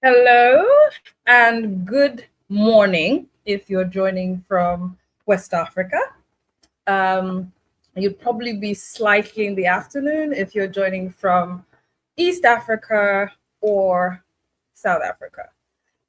Hello and good morning if you're joining from West Africa. Um, you'd probably be slightly in the afternoon if you're joining from East Africa or South Africa.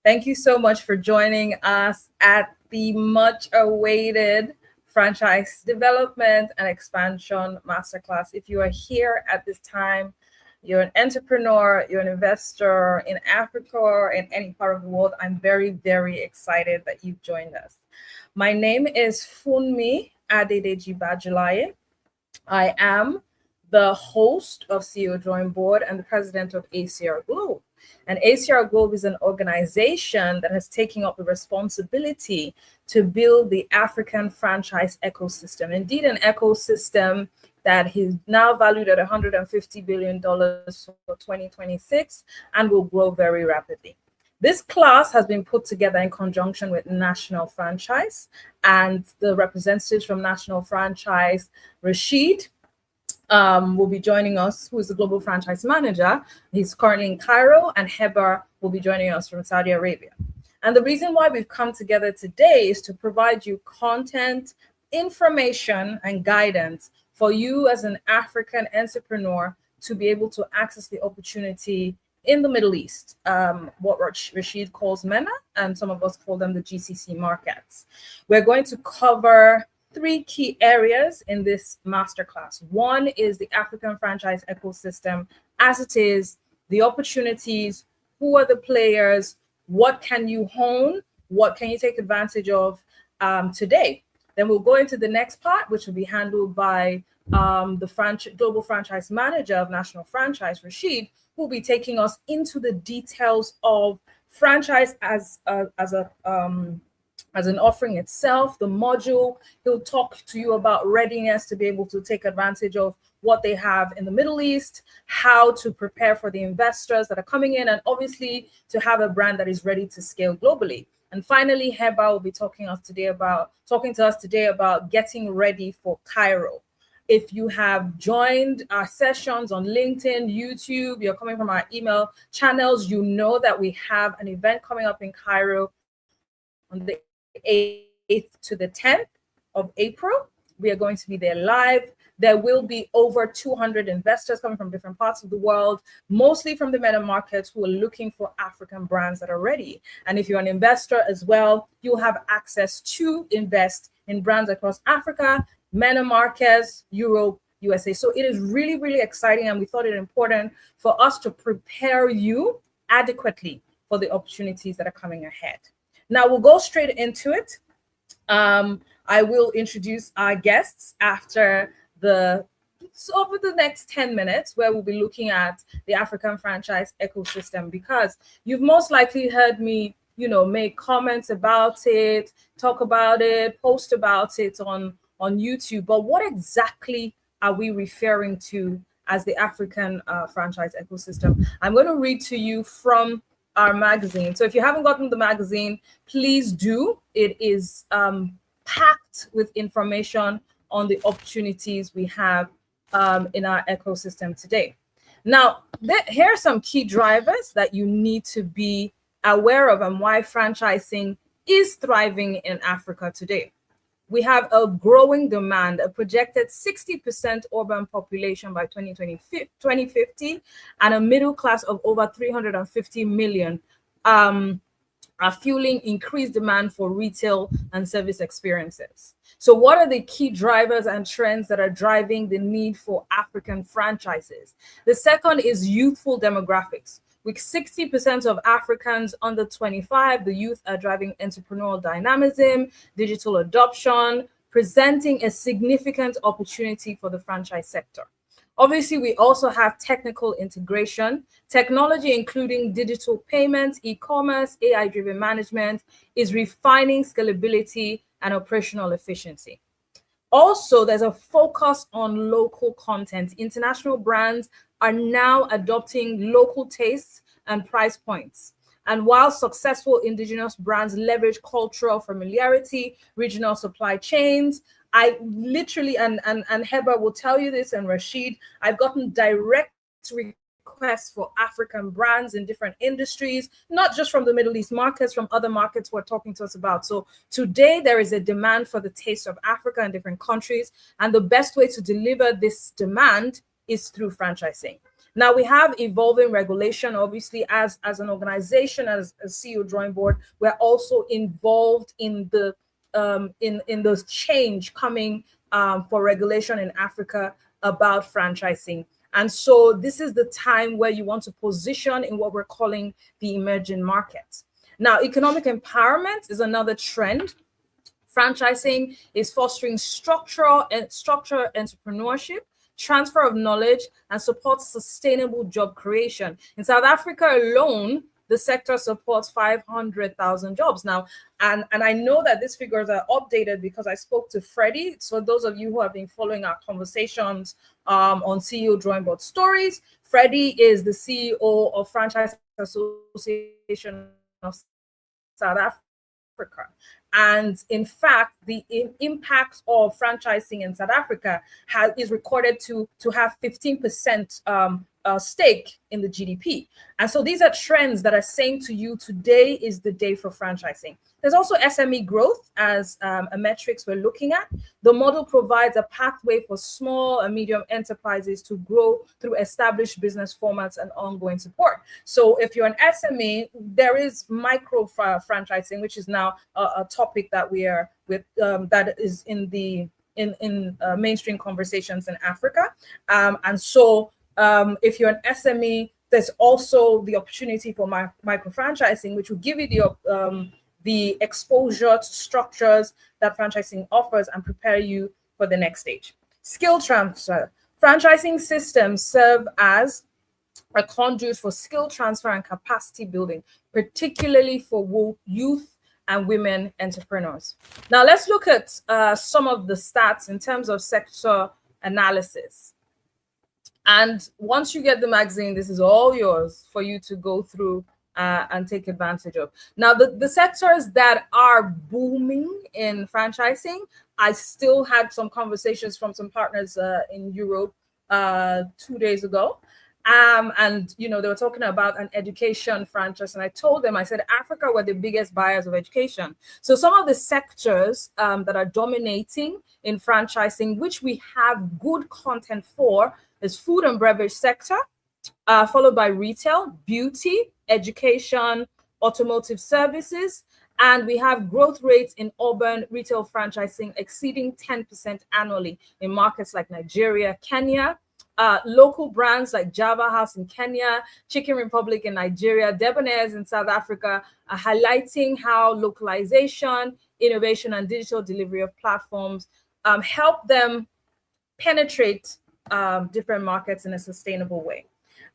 Thank you so much for joining us at the much awaited franchise development and expansion masterclass. If you are here at this time, you're an entrepreneur, you're an investor in Africa or in any part of the world, I'm very, very excited that you've joined us. My name is Funmi Adedeji Bajulaye. I am the host of CEO Drawing Board and the president of ACR Globe. And ACR Globe is an organization that has taken up the responsibility to build the African franchise ecosystem. Indeed, an ecosystem that is now valued at $150 billion for 2026 and will grow very rapidly. This class has been put together in conjunction with National Franchise and the representatives from National Franchise, Rashid, will be joining us, who is the global franchise manager. He's currently in Cairo, and Heber will be joining us from Saudi Arabia. And the reason why we've come together today is to provide you content, information, and guidance for you as an African entrepreneur to be able to access the opportunity in the Middle East, what Rashid calls MENA, and some of us call them the GCC markets. We're going to cover three key areas in this masterclass. One is the African franchise ecosystem as it is, the opportunities, who are the players, what can you hone, what can you take advantage of today. Then we'll go into the next part, which will be handled by the global franchise manager of National Franchise, Rashid, who will be taking us into the details of franchise as an offering itself, the module. He'll talk to you about readiness to be able to take advantage of what they have in the Middle East, how to prepare for the investors that are coming in, and obviously to have a brand that is ready to scale globally. And finally, Heba will be talking to us today about getting ready for Cairo. If you have joined our sessions on LinkedIn, YouTube, you're coming from our email channels, you know that we have an event coming up in Cairo on the 8th to the 10th of April. We are going to be there live. There will be over 200 investors coming from different parts of the world, mostly from the MENA markets, who are looking for African brands that are ready. And if you're an investor as well, you'll have access to invest in brands across Africa, MENA markets, Europe, USA. So it is really, really exciting. And we thought it important for us to prepare you adequately for the opportunities that are coming ahead. Now we'll go straight into it. I will introduce our guests over the next 10 minutes, where we'll be looking at the African franchise ecosystem, because you've most likely heard me, make comments about it, talk about it, post about it on YouTube. But what exactly are we referring to as the African franchise ecosystem? I'm going to read to you from our magazine. So if you haven't gotten the magazine, please do. It is packed with information on the opportunities we have in our ecosystem today. Now, here are some key drivers that you need to be aware of and why franchising is thriving in Africa today. We have a growing demand, a projected 60% urban population by 2050, and a middle class of over 350 million are fueling increased demand for retail and service experiences. So what are the key drivers and trends that are driving the need for African franchises? The second is youthful demographics. With 60% of Africans under 25, the youth are driving entrepreneurial dynamism, digital adoption, presenting a significant opportunity for the franchise sector. Obviously, we also have technical integration. Technology, including digital payments, e-commerce, AI-driven management, is refining scalability and operational efficiency. Also, there's a focus on local content. International brands are now adopting local tastes and price points. And while successful indigenous brands leverage cultural familiarity, regional supply chains, I literally, and Heber will tell you this, and Rashid, I've gotten direct requests quest for African brands in different industries, not just from the Middle East markets, from other markets who are talking to us about. So today there is a demand for the taste of Africa in different countries. And the best way to deliver this demand is through franchising. Now we have evolving regulation. Obviously, as an organization, as a CEO drawing board, we're also involved in the in change coming for regulation in Africa about franchising. And so this is the time where you want to position in what we're calling the emerging markets. Now, economic empowerment is another trend. Franchising is fostering structured entrepreneurship, transfer of knowledge, and supports sustainable job creation. In South Africa alone, the sector supports 500,000 jobs now. And I know that these figures are updated because I spoke to Freddie. So those of you who have been following our conversations on CEO Drawing Board Stories, Freddie is the CEO of Franchise Association of South Africa. And in fact, the impact of franchising in South Africa is recorded to have 15% stake in the GDP. And so these are trends that are saying to you today is the day for franchising. There's also SME growth as a metrics we're looking at. The model provides a pathway for small and medium enterprises to grow through established business formats and ongoing support. So if you're an SME, there is micro franchising, which is now a topic that we are with that is in the mainstream conversations in Africa. And so if you're an SME, there's also the opportunity for micro franchising, which will give you the exposure to structures that franchising offers and prepare you for the next stage. Skill transfer. Franchising systems serve as a conduit for skill transfer and capacity building, particularly for youth and women entrepreneurs. Now let's look at some of the stats in terms of sector analysis. And once you get the magazine, this is all yours for you to go through and take advantage of. Now, the sectors that are booming in franchising, I still had some conversations from some partners in Europe 2 days ago. And, you know, they were talking about an education franchise. And I told them, I said, Africa were the biggest buyers of education. So some of the sectors that are dominating in franchising, which we have good content for, is food and beverage sector, followed by retail, beauty, education, automotive services. And we have growth rates in urban retail franchising exceeding 10% annually in markets like Nigeria, Kenya. Local brands like Java House in Kenya, Chicken Republic in Nigeria, Debonair's in South Africa are highlighting how localization, innovation, and digital delivery of platforms help them penetrate different markets in a sustainable way.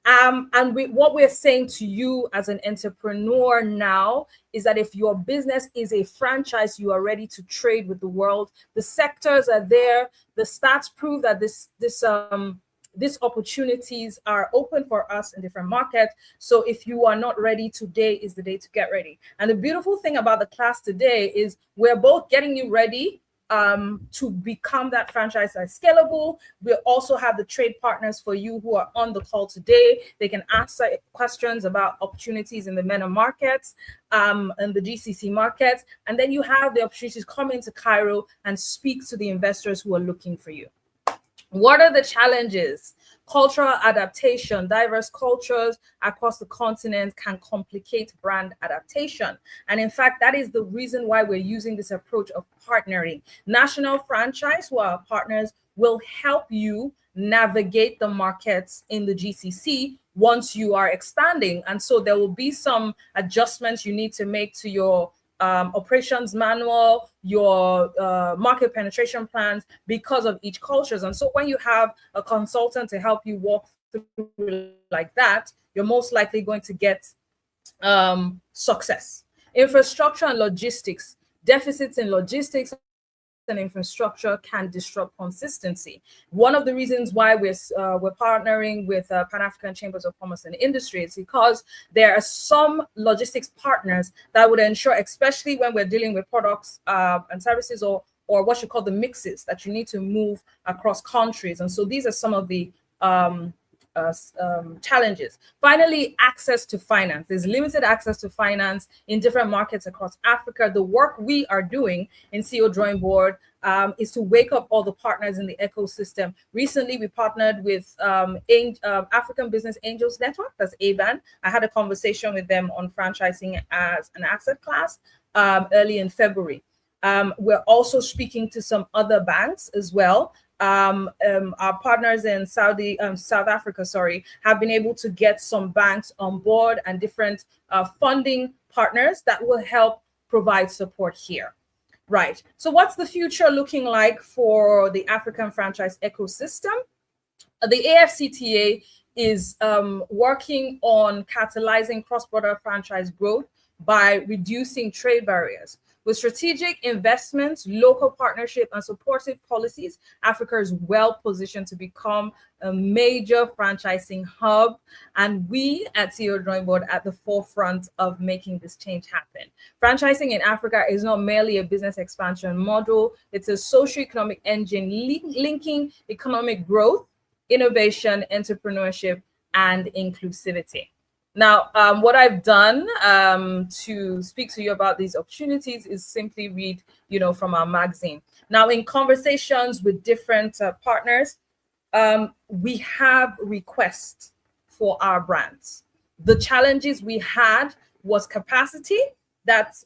What we're saying to you as an entrepreneur now is that if your business is a franchise, you are ready to trade with the world. The sectors are there. The stats prove that these opportunities are open for us in different markets. So if you are not ready, today is the day to get ready. And the beautiful thing about the class today is we're both getting you ready to become that franchise that's scalable. We also have the trade partners for you who are on the call today. They can answer questions about opportunities in the MENA markets and the GCC markets. And then you have the opportunity to come into Cairo and speak to the investors who are looking for you. What are the challenges? Cultural adaptation. Diverse cultures across the continent can complicate brand adaptation. And in fact, that is the reason why we're using this approach of partnering. National franchise, who are our partners, will help you navigate the markets in the GCC once you are expanding. And so there will be some adjustments you need to make to your operations manual, your market penetration plans because of each cultures. And so when you have a consultant to help you walk through like that, you're most likely going to get success. Infrastructure and logistics. Deficits in logistics and infrastructure can disrupt consistency. One of the reasons why we're partnering with Pan-African Chambers of Commerce and Industry is because there are some logistics partners that would ensure, especially when we're dealing with products and services or what you call the mixes that you need to move across countries. And so these are some of the challenges. Finally, access to finance. There's limited access to finance in different markets across Africa. The work we are doing in CEO Drawing Board is to wake up all the partners in the ecosystem. Recently, we partnered with African Business Angels Network, that's ABAN. I had a conversation with them on franchising as an asset class early in February. We're also speaking to some other banks as well. Our partners in South Africa, have been able to get some banks on board and different funding partners that will help provide support here. Right. So what's the future looking like for the African franchise ecosystem? The AFCTA is working on catalyzing cross-border franchise growth by reducing trade barriers. With strategic investments, local partnership, and supportive policies, Africa is well positioned to become a major franchising hub. And we at CEO Drawing Board at the forefront of making this change happen. Franchising in Africa is not merely a business expansion model. It's a socioeconomic engine linking economic growth, innovation, entrepreneurship, and inclusivity. Now, what I've done to speak to you about these opportunities is simply read, from our magazine. Now, in conversations with different partners, we have requests for our brands. The challenges we had was capacity, that's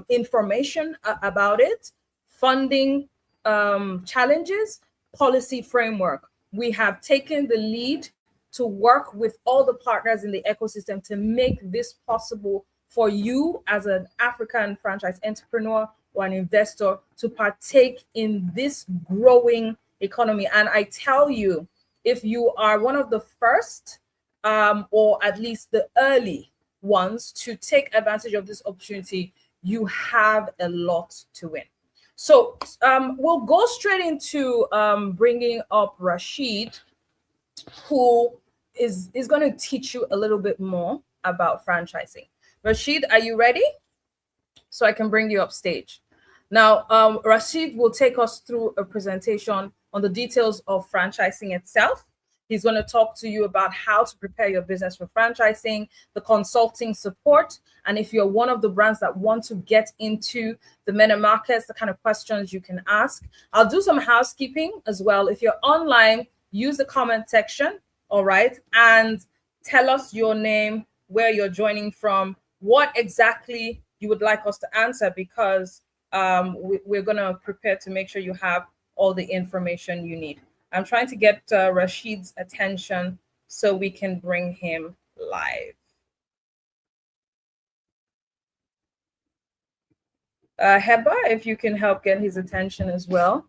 information about it, funding challenges, policy framework. We have taken the lead to work with all the partners in the ecosystem to make this possible for you as an African franchise entrepreneur or an investor to partake in this growing economy. And I tell you, if you are one of the first or at least the early ones to take advantage of this opportunity, you have a lot to win. So we'll go straight into bringing up Rashid, who is going to teach you a little bit more about franchising. Rashid, are you ready? So I can bring you up stage. Now, Rashid will take us through a presentation on the details of franchising itself. He's going to talk to you about how to prepare your business for franchising, the consulting support, and if you're one of the brands that want to get into the MENA markets, the kind of questions you can ask. I'll do some housekeeping as well. If you're online, use the comment section, all right, and tell us your name, where you're joining from, what exactly you would like us to answer, because we're going to prepare to make sure you have all the information you need. I'm trying to get Rashid's attention so we can bring him live. Heba, if you can help get his attention as well,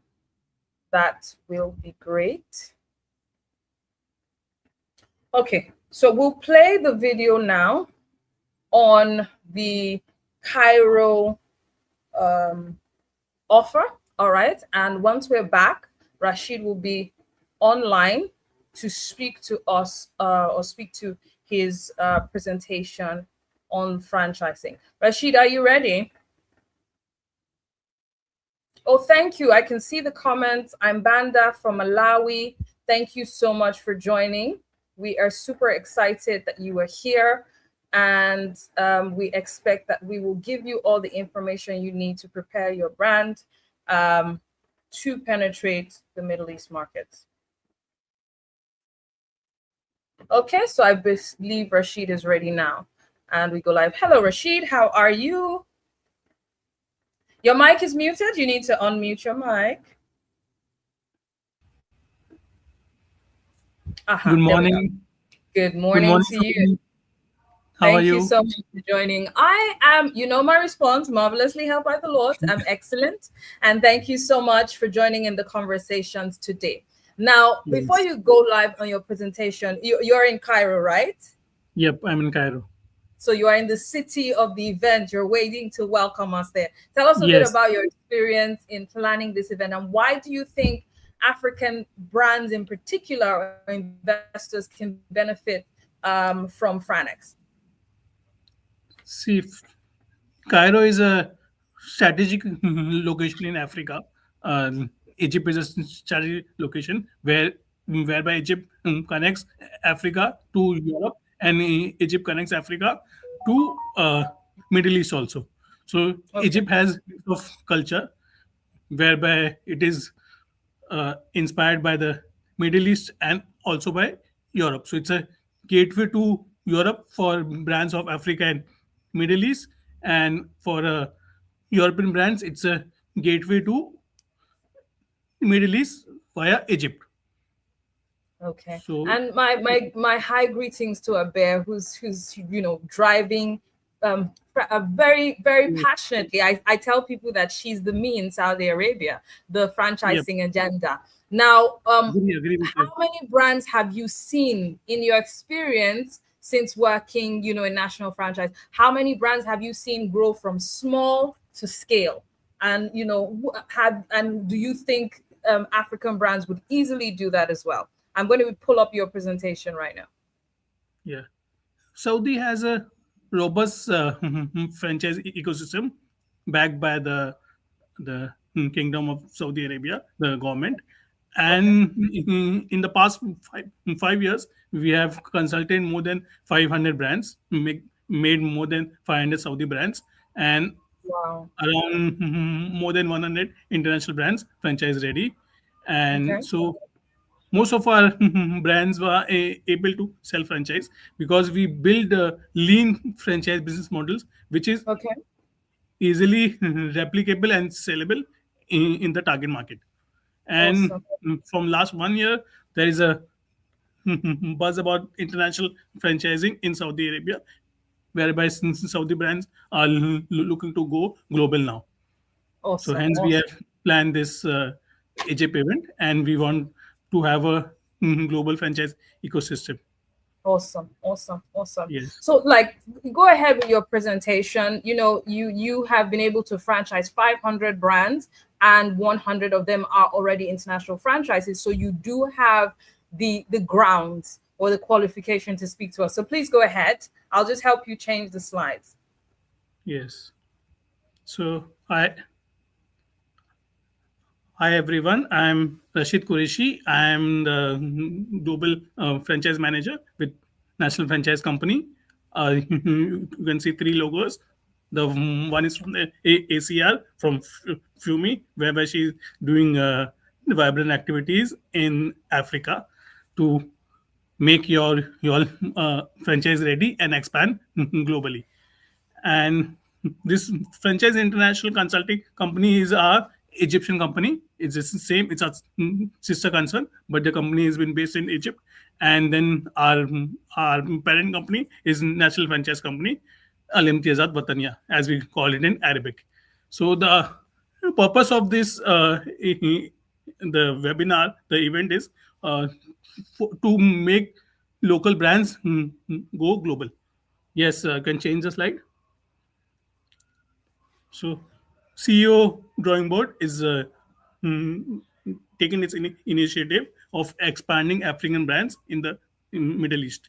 that will be great. Okay, so we'll play the video now on the Cairo offer, all right? And once we're back, Rashid will be online to speak to us or speak to his presentation on franchising. Rashid, are you ready? Oh, thank you. I can see the comments. I'm Banda from Malawi. Thank you so much for joining. We are super excited that you are here, and we expect that we will give you all the information you need to prepare your brand to penetrate the Middle East markets. Okay, so I believe Rashid is ready now, and we go live. Hello, Rashid. How are you? Your mic is muted. You need to unmute your mic. Good morning. Good morning to you. How are you? Thank you so much for joining. I am, my response, marvelously helped by the Lord. I'm excellent. And thank you so much for joining in the conversations today. Now, before you go live on your presentation, you're in Cairo, right? Yep, I'm in Cairo. So you are in the city of the event. You're waiting to welcome us there. Tell us a bit about your experience in planning this event, and why do you think African brands in particular or investors can benefit from Franex? See, Cairo is a strategic location in Africa. Egypt is a strategic location where whereby Egypt connects Africa to Europe, and Egypt connects Africa to Middle East also. So Okay. Egypt has a bit of culture whereby it is inspired by the Middle East and also by Europe. So it's a gateway to Europe for brands of Africa and Middle East, and for European brands, it's a gateway to Middle East via Egypt. Okay. So And my high greetings to a bear who's driving very yes, passionately. I tell people that she's the me in Saudi Arabia, the yep, franchising agenda. Now, agree with you. how many brands have you seen in your experience since working, in national franchise? How many brands have you seen grow from small to scale? And do you think African brands would easily do that as well? I'm going to pull up your presentation right now. Yeah. Saudi has a robust franchise ecosystem backed by the Kingdom of Saudi Arabia, the government. Okay. And in the past 5 years, we have consulted more than 500 brands, made more than 500 Saudi brands, and Wow. around more than 100 international brands franchise ready. Okay. And so most of our brands were able to sell franchise because we build lean franchise business models which is Okay. easily replicable and sellable in the target market. And Awesome. from last 1 year, there is a buzz about international franchising in Saudi Arabia, whereby Saudi brands are looking to go global now. So Awesome. hence we Awesome. have planned this Egypt event, and we want to have a global franchise ecosystem. Awesome. Awesome. Awesome. Yes, So like go ahead with your presentation. You have been able to franchise 500 brands and 100 of them are already international franchises. So you do have the grounds or the qualification to speak to us. So please go ahead. I'll just help you change the slides. yes. So hi everyone. I'm Rashid Qureshi. I'm the global franchise manager with National Franchise Company. You can see three logos. The one is from the ACR from Fumi, whereby she's doing vibrant activities in Africa to make your franchise ready and expand globally. And this franchise international consulting company is our Egyptian company. It's just the same. It's a sister concern, but the company has been based in Egypt. And then our parent company is National Franchise Company, Al Imtiyazat Wataniya, as we call it in Arabic. So the purpose of this the webinar, the event is to make local brands go global. Yes, can change the slide. So, CEO Drawing Board is mm, taking its initiative of expanding African brands in the Middle East.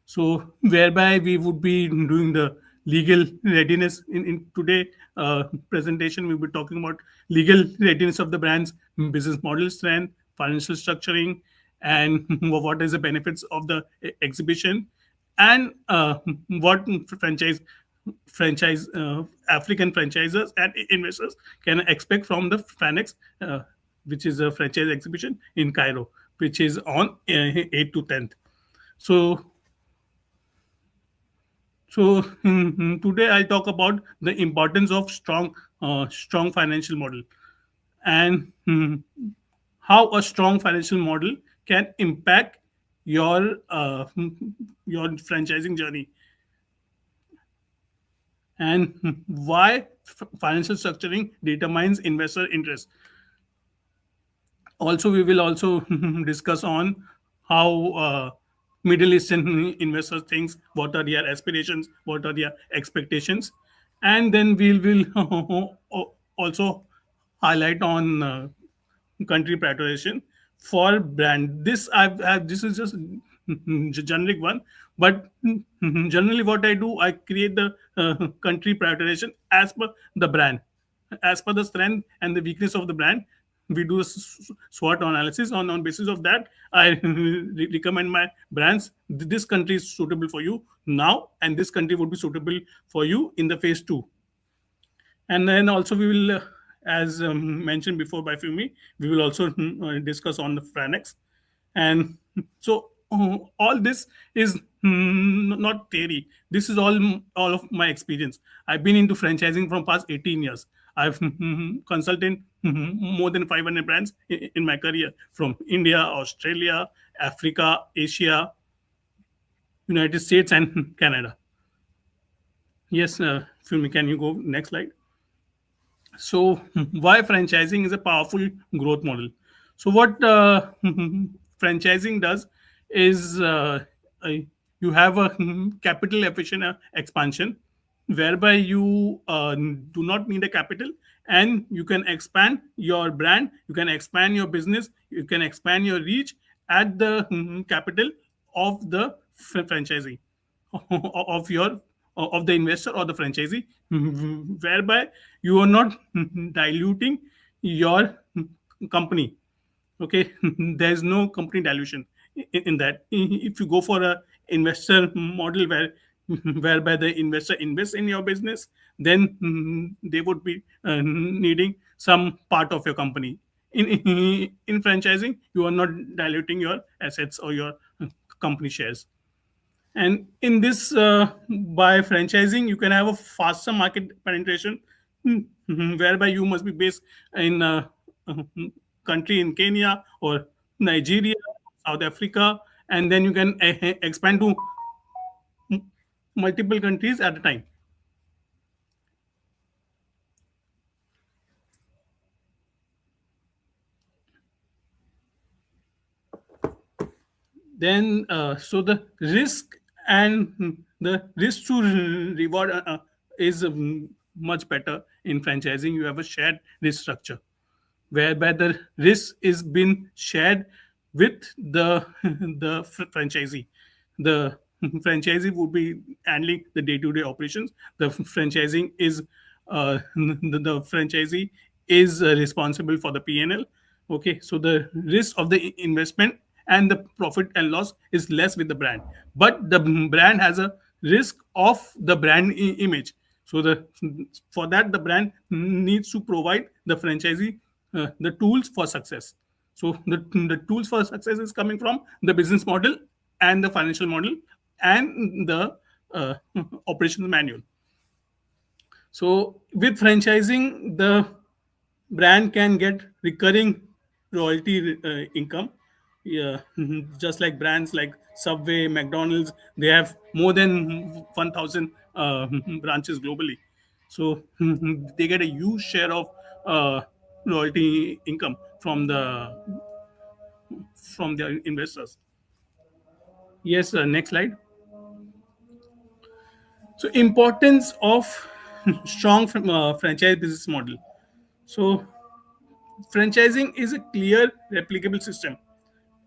So, whereby we would be doing the legal readiness in today presentation, we'll be talking about legal readiness of the brands, business model strength, financial structuring, and what is the benefits of the exhibition, and what franchise African franchisers and investors can expect from the Franex, which is a franchise exhibition in Cairo, which is on 8th to 10th. So today I'll talk about the importance of strong financial model, and how a strong financial model can impact your your franchising journey, and why financial structuring determines investor interest. Also, we will also discuss on how Middle Eastern investors thinks, what are their aspirations, what are their expectations, and then we will also highlight on country prioritization for brand. This is just generic one, but generally what I do, I create the country prioritization as per the brand, as per the strength and the weakness of the brand. we do a SWOT analysis. On basis of that, I recommend my brands. This country is suitable for you now, and this country would be suitable for you in the phase two. And then also we will, as mentioned before by Fumi, we will also discuss on the Franex. And so all this is not theory. This is all of my experience. I've been into franchising from past 18 years. I've consulted more than 500 brands in my career, from India, Australia, Africa, Asia, United States, and Canada. Yes, Fumi, can you go next slide? So, why franchising is a powerful growth model? So, what franchising does is, uh, you have a capital efficient expansion, whereby you do not need a capital, and you can expand your brand, you can expand your business, you can expand your reach at the capital of the franchisee, of your of the investor or the franchisee, whereby you are not diluting your company. Okay, there's no company dilution in that. If you go for a investor model whereby the investor invests in your business, then they would be needing some part of your company. In franchising, you are not diluting your assets or your company shares. And in this, by franchising, you can have a faster market penetration, whereby you must be based in a country in Kenya or Nigeria, South Africa, and then you can expand to multiple countries at a time. Then, so the risk and the risk to reward is much better in franchising. You have a shared risk structure, whereby the risk is been shared with the franchisee. The franchisee would be handling the day-to-day operations. The franchising is the franchisee is responsible for the P&L. Okay, so the risk of the investment and the profit and loss is less with the brand, but the brand has a risk of the brand image. So the for that, the brand needs to provide the franchisee the tools for success. So the tools for success is coming from the business model and the financial model and the uh, operations manual. So with franchising, the brand can get recurring royalty income. Yeah, just like brands like Subway, McDonald's, they have more than 1,000 branches globally. So they get a huge share of uh, royalty income from their investors. Yes, next slide. So importance of strong franchise business model. So franchising is a clear replicable system.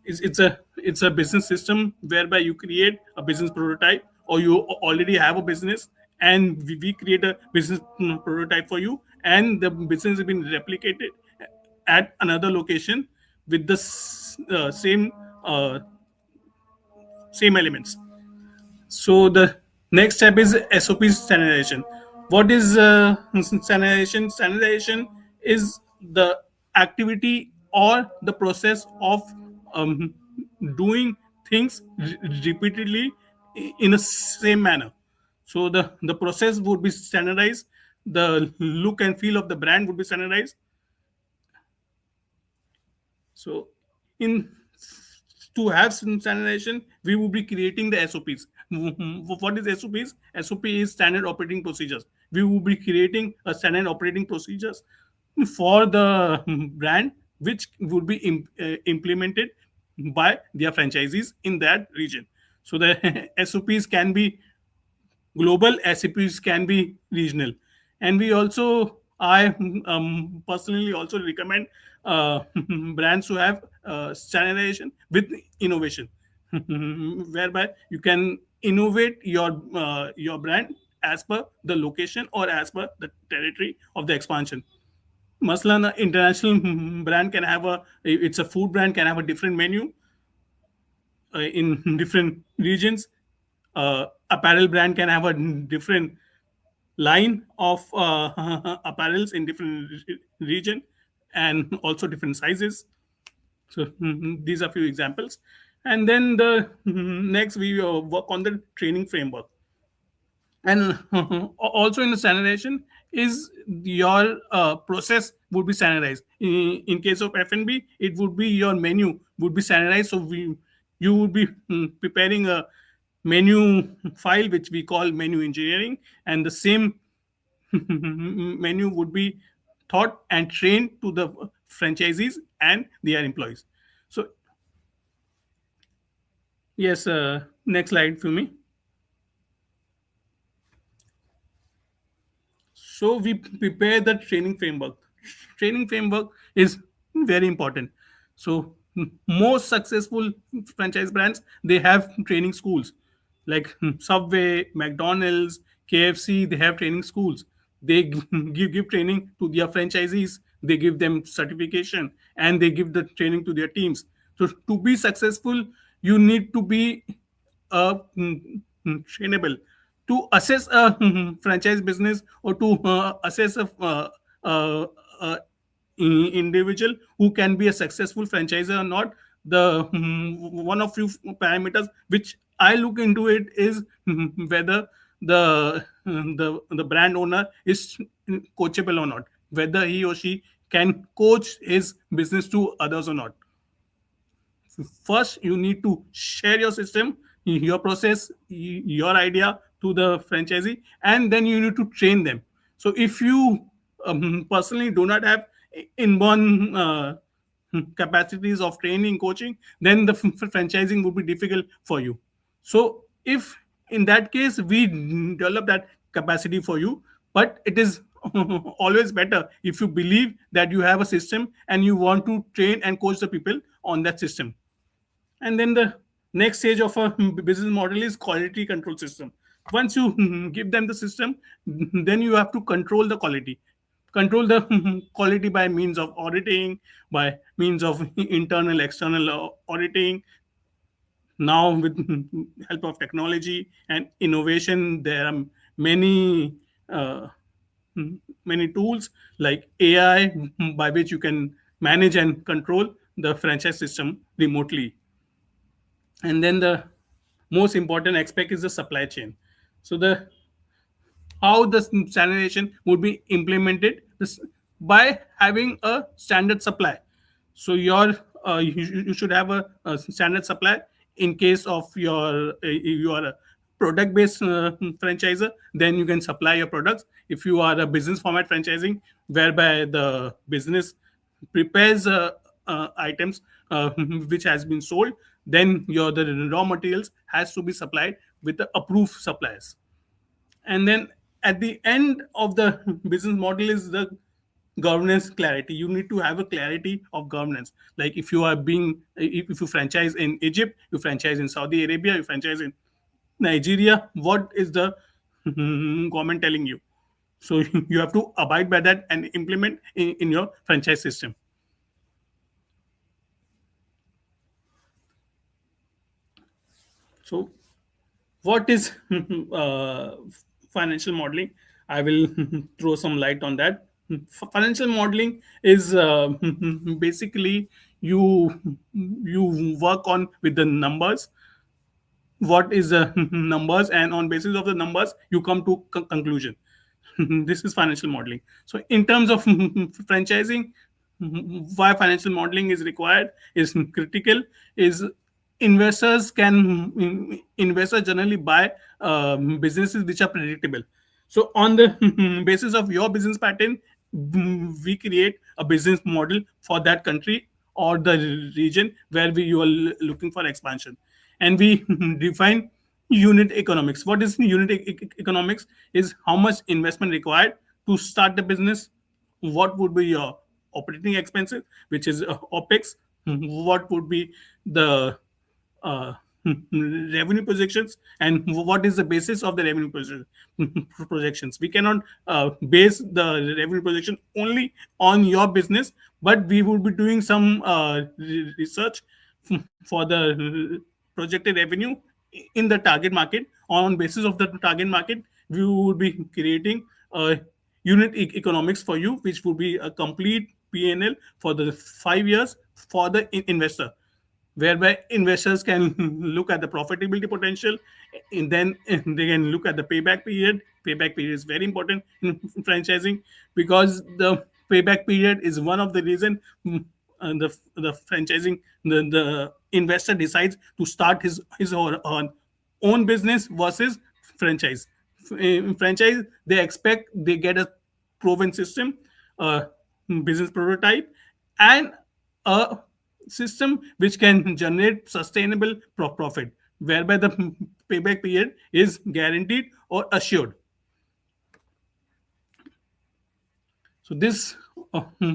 It's a business system whereby you create a business prototype, or you already have a business, and we create a business prototype for you, and the business has been replicated at another location with the uh, same elements. So the next step is SOP standardization. What is standardization? Standardization is the activity or the process of um, doing things repeatedly in a same manner. So the process would be standardized. The look and feel of the brand would be standardized. So, in to have some standardization, we will be creating the SOPs. What is SOPs? SOP is standard operating procedures. We will be creating a standard operating procedures for the brand, which would be implemented by their franchisees in that region. So the SOPs can be global, SAPs can be regional. And we also, I personally also recommend brands to have standardization with innovation, whereby you can innovate your brand as per the location or as per the territory of the expansion. Maslan, international brand can have it's a food brand, can have a different menu in different regions. Apparel brand can have a different line of apparels in different region, and also different sizes. So these are few examples. And then the next we work on the training framework. And also in the standardization is your process would be standardized. In case of F&B, it would be your menu would be standardized. So you would be preparing a menu file which we call menu engineering, and the same menu would be taught and trained to the franchisees and their employees. So yes, next slide for me. So we prepare the training framework. Training framework is very important. So most successful franchise brands, they have training schools like Subway, McDonald's, KFC. They have training schools. They give training to their franchisees. They give them certification, and they give the training to their teams. So to be successful, you need to be trainable to assess a franchise business, or to assess a uh, uh, individual who can be a successful franchisor or not. The one of few parameters which I look into it is whether the brand owner is coachable or not, whether he or she can coach his business to others or not. First you need to share your system, your process, your idea to the franchisee, and then you need to train them. So if you personally do not have inborn capacities of training, coaching, then the franchising would be difficult for you. So if in that case we develop that capacity for you, but it is always better if you believe that you have a system and you want to train and coach the people on that system. And then the next stage of a business model is quality control system. Once you give them the system, then you have to control the quality. Control the quality by means of auditing, by means of internal external auditing. Now with help of technology and innovation, there are many uh, many tools like AI by which you can manage and control the franchise system remotely. And then the most important aspect is the supply chain. So the how the standardization would be implemented by having a standard supply. So you should have a standard supply. In case of you are a product based franchisor, then you can supply your products. If you are a business format franchising, whereby the business prepares items which has been sold, then your the raw materials has to be supplied with the approved suppliers. And then at the end of the business model is the governance clarity. You need to have a clarity of governance. Like if you are being if you franchise in Egypt, you franchise in Saudi Arabia, you franchise in Nigeria, what is the government telling you? So you have to abide by that and implement in your franchise system. So what is financial modeling? I will throw some light on that. Financial modeling is basically you work on with the numbers, what is the numbers, and on basis of the numbers you come to conclusion. This is financial modeling. So in terms of franchising, why financial modeling is required is critical. Is investors generally buy businesses which are predictable. So on the basis of your business pattern, we create a business model for that country or the region where you are looking for expansion, and we define unit economics. What is unit economics? Is how much investment required to start the business, what would be your operating expenses, which is OPEX, what would be the revenue projections, and what is the basis of the revenue projections. We cannot base the revenue projection only on your business, but we would be doing some research for the projected revenue in the target market. On basis of the target market, we would be creating unit economics for you, which would be a complete PNL for the 5 years for the investor, whereby investors can look at the profitability potential, and then they can look at the payback period. Payback period is very important in franchising, because the payback period is one of the reason the franchising, the investor decides to start his or her own business versus franchise. In franchise, they expect they get a proven system, a business prototype, and a system which can generate sustainable profit, whereby the payback period is guaranteed or assured. So this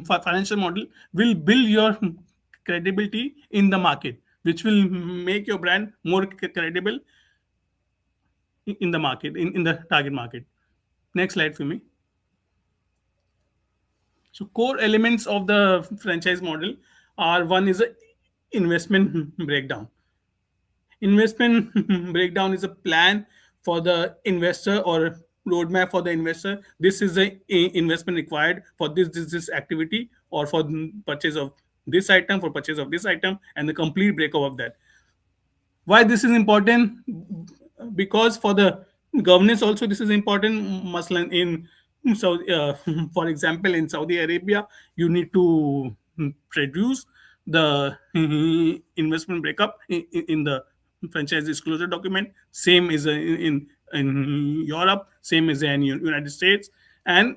financial model will build your credibility in the market, which will make your brand more credible in the market, in the target market. Next slide for me. So core elements of the franchise model are: one is a investment breakdown. Investment breakdown is a plan for the investor, or roadmap for the investor. This is the investment required for this activity, or for purchase of this item, for purchase of this item, and the complete breakup of that. Why this is important? Because for the governance also this is important. Maslan in Saudi, for example, in Saudi Arabia, you need to produce the investment breakup in the franchise disclosure document. Same is in Europe, same is in United States, and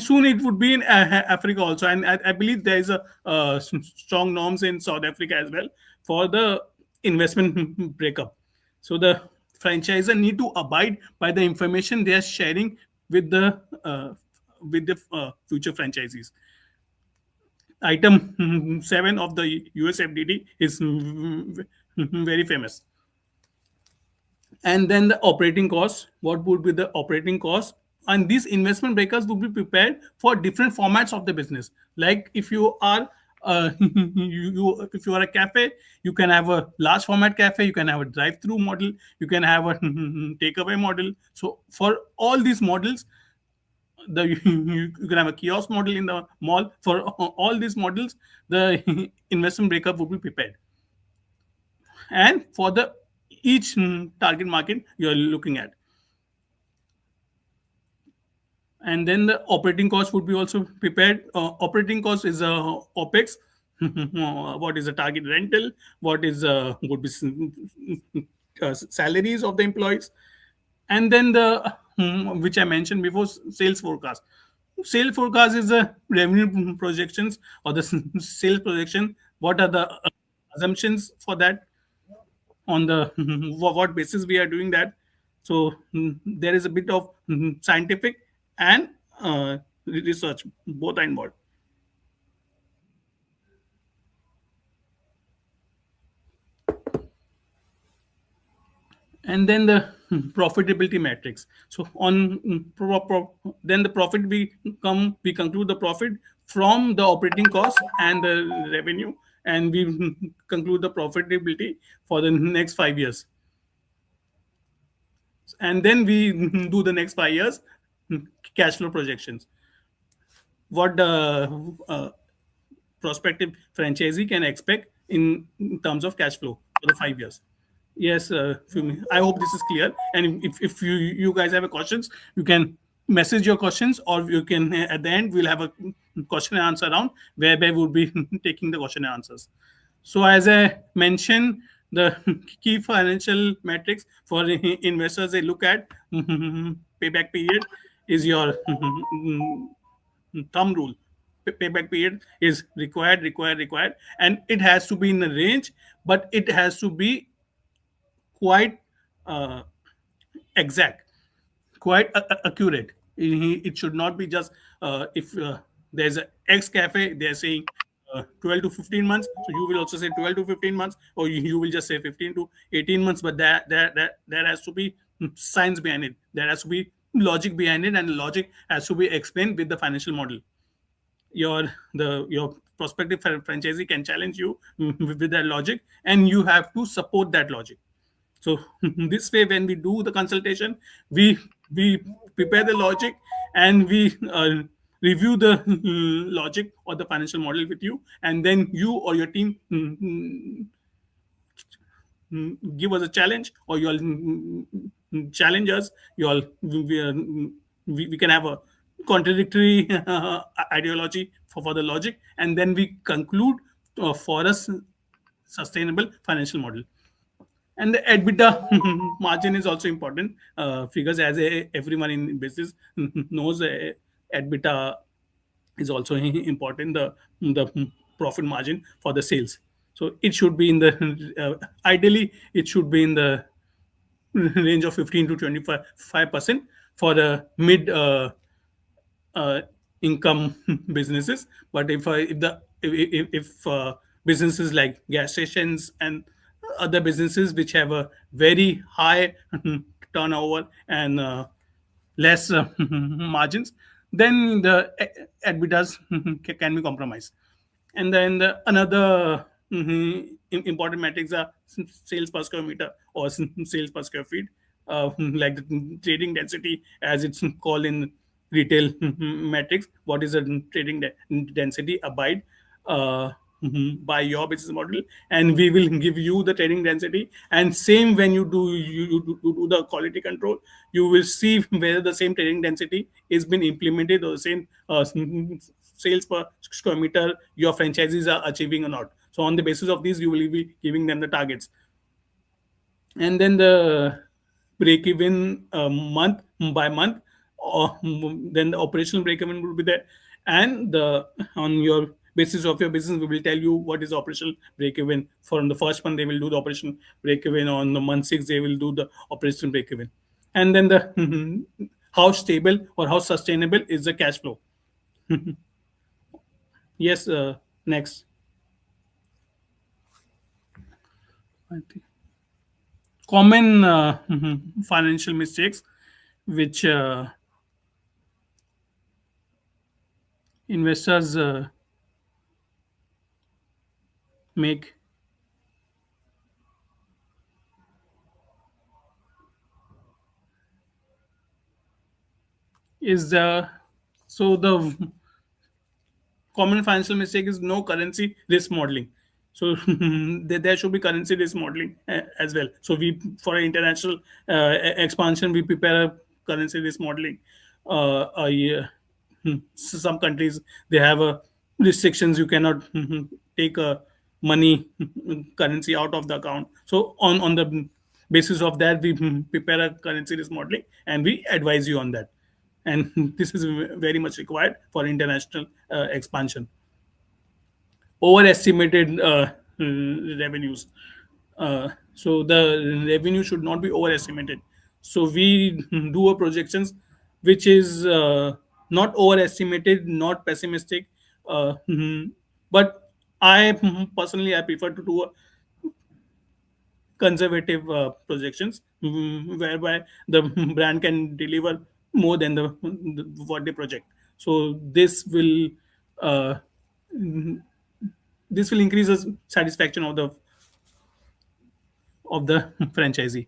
soon it would be in Africa also. And I believe there is a strong norms in South Africa as well for the investment breakup. So the franchisor need to abide by the information they are sharing with the future franchisees. Item 7 of the USFDD is very famous. And then the operating costs. What would be the operating cost? And these investment breakers would be prepared for different formats of the business. Like if you are if you are a cafe, you can have a large format cafe, you can have a drive-through model, you can have a takeaway model. So for all these models, you can have a kiosk model in the mall. For all these models, the investment breakup would be prepared, and for the each target market you're looking at. And then the operating cost would be also prepared. Operating cost is OPEX. What is the target rental? What is would be salaries of the employees? And then the which I mentioned before, sales forecast. Sales forecast is the revenue projections, or the sales projection. What are the assumptions for that, on the what basis we are doing that. So there is a bit of scientific and research, both are involved. And then the profitability metrics. So on then the profit, we conclude the profit from the operating cost and the revenue, and we conclude the profitability for the next 5 years. And then we do the next 5 years cash flow projections. What the prospective franchisee can expect in terms of cash flow for the 5 years. Yes, Fumi, I hope this is clear. And if you guys have a questions, you can message your questions, or you can, at the end we'll have a question and answer round whereby we'll be taking the question and answers. So as I mentioned, the key financial metrics for investors they look at, payback period is your thumb rule. Payback period is required, and it has to be in the range, but it has to be quite uh, exact, quite accurate. It should not be just if there's a X cafe, they're saying 12 to 15 months, so you will also say 12 to 15 months, or you will just say 15 to 18 months. But there has to be science behind it, there has to be logic behind it, and logic has to be explained with the financial model. Your prospective franchisee can challenge you with that logic, and you have to support that logic. So this way, when we do the consultation, we prepare the logic, and we review the logic or the financial model with you, and then you or your team give us a challenge, or you all challenge us. You all we can have a contradictory ideology for the logic, and then we conclude for us sustainable financial model. And the EBITDA margin is also important. Figures, as everyone in business knows, EBITDA is also important. The profit margin for the sales. So it should be in the ideally it should be in the range of 15 to 25% for the mid uh, income businesses. But if businesses like gas stations and other businesses which have a very high turnover and less margins, then the EBITDAs can be compromised. And then another important metrics are sales per square meter or sales per square feet, like the trading density, as it's called in retail metrics. What is the trading density abide by your business model, and we will give you the trading density. And same, when you do the quality control, you will see whether the same trading density is been implemented, or the same sales per square meter your franchisees are achieving or not. So on the basis of these, you will be giving them the targets. And then the break even month by month, or then the operational break even will be there. And the on your basis of your business, we will tell you what is operational break even. For the first month, they will do the operational break even. On the month 6, they will do the operational break even. And then the how stable or how sustainable is the cash flow. Yes, next. I think common financial mistakes which investors make is the common financial mistake is no currency risk modeling. So there should be currency risk modeling as well. So we, for international expansion, we prepare a currency risk modeling. Yeah. Some countries, they have restrictions. You cannot take money currency out of the account. So on the basis of that, we prepare a currency risk modeling, and we advise you on that. And this is very much required for international expansion. Overestimated revenues. So the revenue should not be overestimated. So we do a projections which is not overestimated, not pessimistic. But I personally, I prefer to do a conservative projections, whereby the brand can deliver more than the what they project. So uh, this will increase the satisfaction of the franchisee.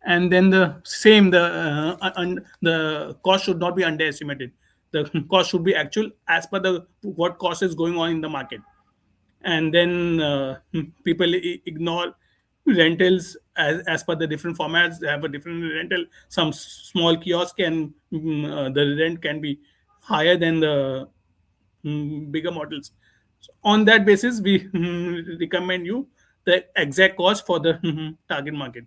And then the same, the cost should not be underestimated. The cost should be actual as per the what cost is going on in the market. And then people ignore rentals as per the different formats. They have a different rental. Some small kiosk can the rent can be higher than the bigger models. So on that basis, we recommend you the exact cost for the target market.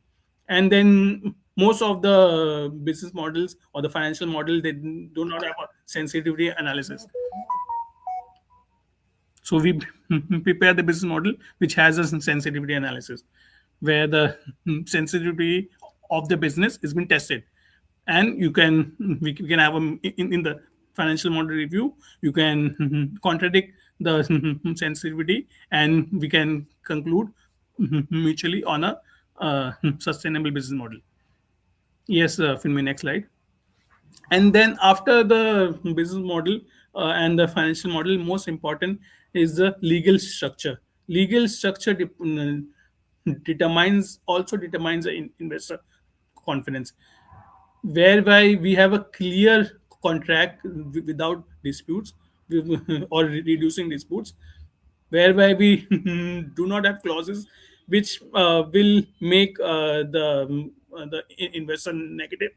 And then most of the business models or the financial model, they do not have a sensitivity analysis. So we prepare the business model which has a sensitivity analysis, where the sensitivity of the business has been tested. And we can have in the financial model review, you can contradict the sensitivity, and we can conclude mutually on a sustainable business model. Yes, Finmi, next slide. And then after the business model and the financial model, most important is the legal structure. Legal structure determines the investor confidence, whereby we have a clear contract without disputes or reducing disputes, whereby we do not have clauses which will make the investor negative.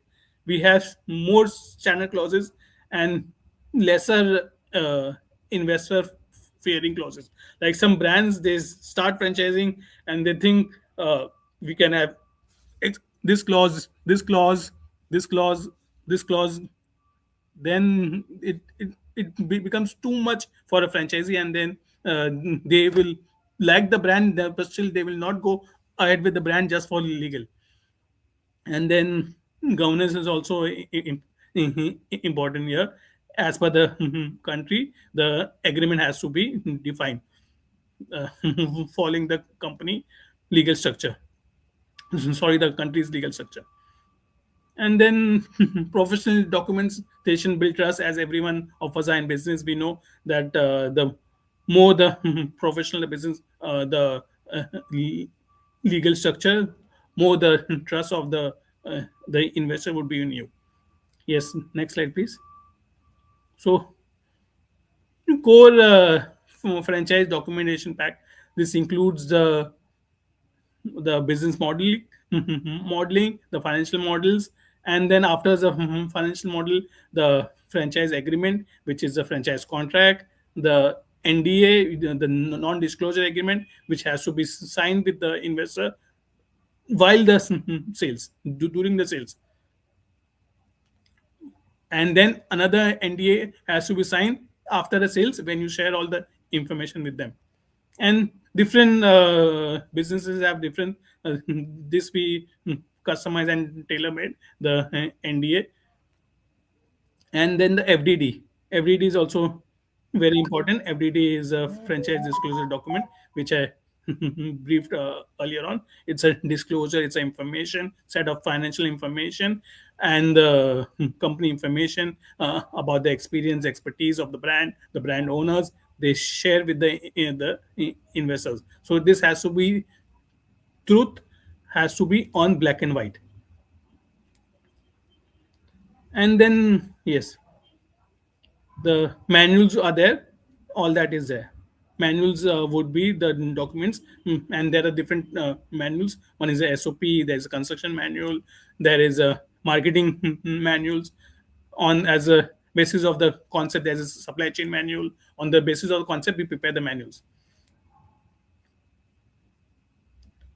We have more channel clauses and lesser investor fearing clauses. Like some brands, they start franchising and they think we can have this clause, this clause, this clause, this clause. Then it becomes too much for a franchisee, and then uh, they will like the brand, but still they will not go ahead with the brand just for legal. And then governance is also important here. As per the country, the agreement has to be defined, uh, following the company legal structure. Sorry, the country's legal structure. And then professional documentation build trust. As everyone of us are in business, we know that the more the professional the business, the uh, le- legal structure, more the trust of the investor would be in you. Yes, next slide please. So core franchise documentation pack. This includes the business modeling, modeling, the financial models, and then after the financial model, the franchise agreement, which is the franchise contract, the NDA, the non-disclosure agreement, which has to be signed with the investor while the sales, during the sales, and then another NDA has to be signed after the sales when you share all the information with them. And different businesses have different this we customize and tailor made the NDA. And then the FDD. FDD is also very important. FDD is a franchise disclosure document, which I briefed earlier on. It's a disclosure, it's an information, set of financial information, and the company information about the experience, expertise of the brand owners. They share with the investors. So this has to be truth, has to be on black and white. And then yes, the manuals are there, all that is there. Manuals would be the documents, and there are different manuals. One is a SOP, there's a construction manual, there is a marketing manuals. On as a basis of the concept, there's a supply chain manual. On the basis of the concept, we prepare the manuals.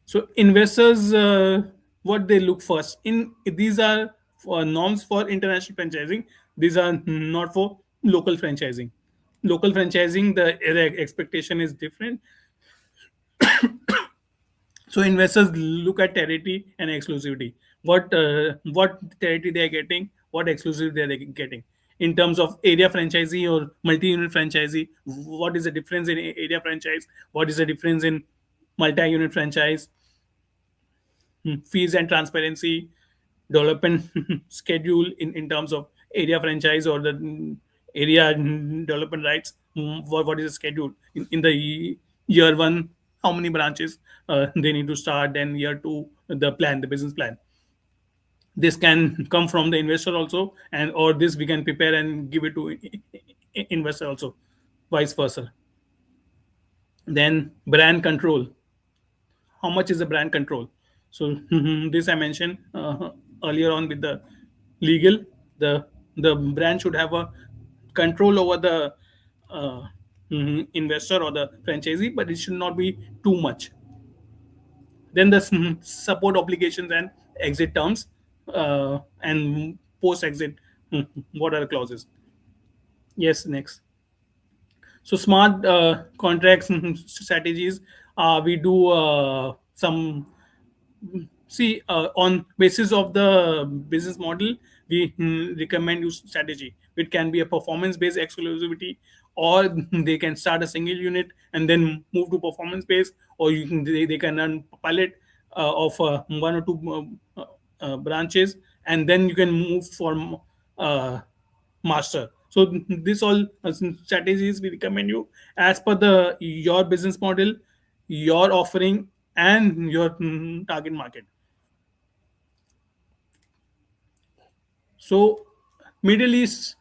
So investors, what they look first in these are for norms for international franchising. These are not for local franchising. Local franchising, the expectation is different. So investors look at territory and exclusivity. What territory they are getting, what exclusivity they are getting. In terms of area franchisee or multi-unit franchisee, what is the difference in area franchise? What is the difference in multi-unit franchise? Fees and transparency, development schedule in terms of area franchise or the area development rights. What is the schedule in the year one? How many branches they need to start? Then year two, the plan, the business plan. This can come from the investor also, and or this we can prepare and give it to investor also, vice versa. Then brand control. How much is the brand control? So this I mentioned earlier on with the legal. The brand should have a control over the uh, investor or the franchisee, but it should not be too much. Then the support obligations and exit terms, and post exit, what are the clauses? Yes, next. So smart contracts strategies, we do some see on basis of the business model, we recommend you strategy. It can be a performance based exclusivity, or they can start a single unit and then move to performance base, or they can run pilot of one or two branches, and then you can move for uh, master. So this all strategies we recommend you as per the your business model, your offering, and your target market. So Middle East,